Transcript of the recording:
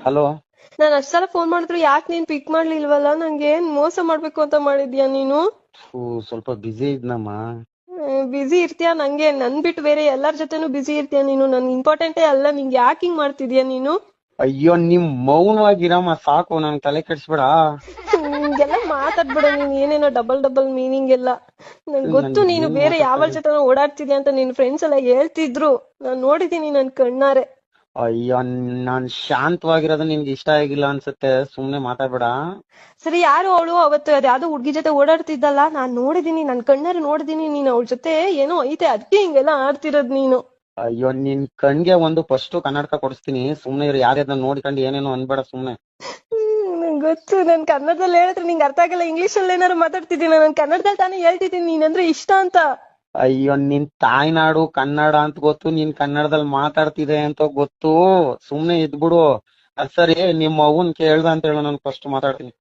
Hello. ನಾನ್ ಅಷ್ಟ್ ಸಲ phone ಮಾಡಿದ್ರು ಯಾಕೆ ನೀನ್ ಪಿಕ್ ಮಾಡ್ಲಿಲ್ವಲ್ಲ? ನಂಗೆ ಏನ್ ಮೋಸ ಮಾಡ್ಬೇಕು ಅಂತ ಮಾಡಿದ್ಯಾ ನೀನು? ಸ್ವಲ್ಪ ಬಿಸಿ ಇದ್ನಮ್ಮ. ಬಿಸಿ ಇರ್ತೀಯ? ನಂಗೆ ನನ್ ಬಿಟ್ಟು ಬೇರೆ ಎಲ್ಲಾರ್ ಜೊತೆನೂ ಬಿಸಿ ಇರ್ತೀಯ ನೀನು? ನನ್ ಇಂಪಾರ್ಟೆಂಟೇ ಅಲ್ಲ, ನಿಂಗೆ ಯಾಕೆ ಹಿಂಗ್ ಮಾಡ್ತಿದ್ಯಾ ನೀನು? ಅಯ್ಯೋ ನಿಮ್ ಮೌನವಾಗಿರಮ್ಮ ಸಾಕು, ನನ್ ತಲೆ ಕೆಡ್ಸ್ಬೇಡ. ಹಿಂಗೆಲ್ಲ ಮಾತಾಡ್ಬೇಡ ನೀನ್, ಏನೇನೋ ಡಬಲ್ ಡಬಲ್ ಮೀನಿಂಗ್ ಎಲ್ಲ. ನನ್ ನನ್ ಗೊತ್ತು ನೀನು ಏನ್ ಬೇರೆ ಮಾತಾಡ್ತಾ ಯಾವಳ ಇದೀಯ? ಜೊತೆ ಓಡಾಡ್ತಿದ್ಯಾ ಅಂತ ನಿನ್ ಫ್ರೆಂಡ್ಸ್ ಎಲ್ಲ ಹೇಳ್ತಿದ್ರು. ನಾನ್ ನೋಡಿದೀನಿ ನನ್ ಕಣ್ಣಾರೆ. ಅಯ್ಯೋ ನಾನ್ ಶಾಂತವಾಗಿರೋದು ನಿನ್ಗೆ ಇಷ್ಟ ಆಗಿಲ್ಲ ಅನ್ಸುತ್ತೆ, ಸುಮ್ನೆ ಮಾತಾಡ್ಬೇಡ. ಸರಿ, ಯಾರು ಅವಳು? ಅವತ್ತು ಅದ್ಯಾವ್ದೋ ಹುಡ್ಗಿ ಜೊತೆ ಓಡಾಡ್ತಿದ್ದಲ್ಲ, ನಾನ್ ನೋಡಿದೀನಿ, ನನ್ ಕಣ್ಣಾರೆ ನೋಡಿದೀನಿ. ನೀನ್ ಅವಳ ಜೊತೆ ಏನೋ ಐತೆ, ಅದಕ್ಕೆ ಹಿಂಗೆಲ್ಲ ಆಡ್ತಿರೋದ್ ನೀನು. ಅಯ್ಯೋ ನಿನ್ ಕಣ್ಗೆ ಒಂದು ಫಸ್ಟ್ ಕನ್ನಡಕ ಕೊಡಿಸ್ತೀನಿ, ಸುಮ್ನೆ ಇರು. ಯಾರ್ಯಾರ ನೋಡ್ಕೊಂಡು ಏನೇನೋ ಅನ್ಬೇಡ ಸುಮ್ನೆ. ನಂಗ್ ಗೊತ್ತು, ನನ್ ಕನ್ನಡದಲ್ಲಿ ಹೇಳಿದ್ರೆ ನಿಂಗೆ ಅರ್ಥ ಆಗಲ್ಲ. ಇಂಗ್ಲಿಷ್ ಅಲ್ಲಿ ಏನಾರು ಮಾತಾಡ್ತಿದ್ದೀನಿ, ನಾನ್ ಕನ್ನಡದಲ್ಲಿ ತಾನೇ ಹೇಳ್ತಿದ್ದೀನಿ ನೀನಂದ್ರೆ ಇಷ್ಟ ಅಂತ. ಅಯ್ಯೋ ನಿನ್ ತಾಯ್ನಾಡು ಕನ್ನಡ ಅಂತ ಗೊತ್ತು, ನೀನ್ ಕನ್ನಡದಲ್ಲಿ ಮಾತಾಡ್ತಿದೆ ಅಂತ ಗೊತ್ತು, ಸುಮ್ನೆ ಇದ್ಬಿಡು. ಅದ್ ಸರಿ, ನಿಮ್ ಅವ್ವನ್ ಕೇಳ್ದ ಅಂತ ಹೇಳು, ನಾನು ಫಸ್ಟ್ ಮಾತಾಡ್ತೀನಿ.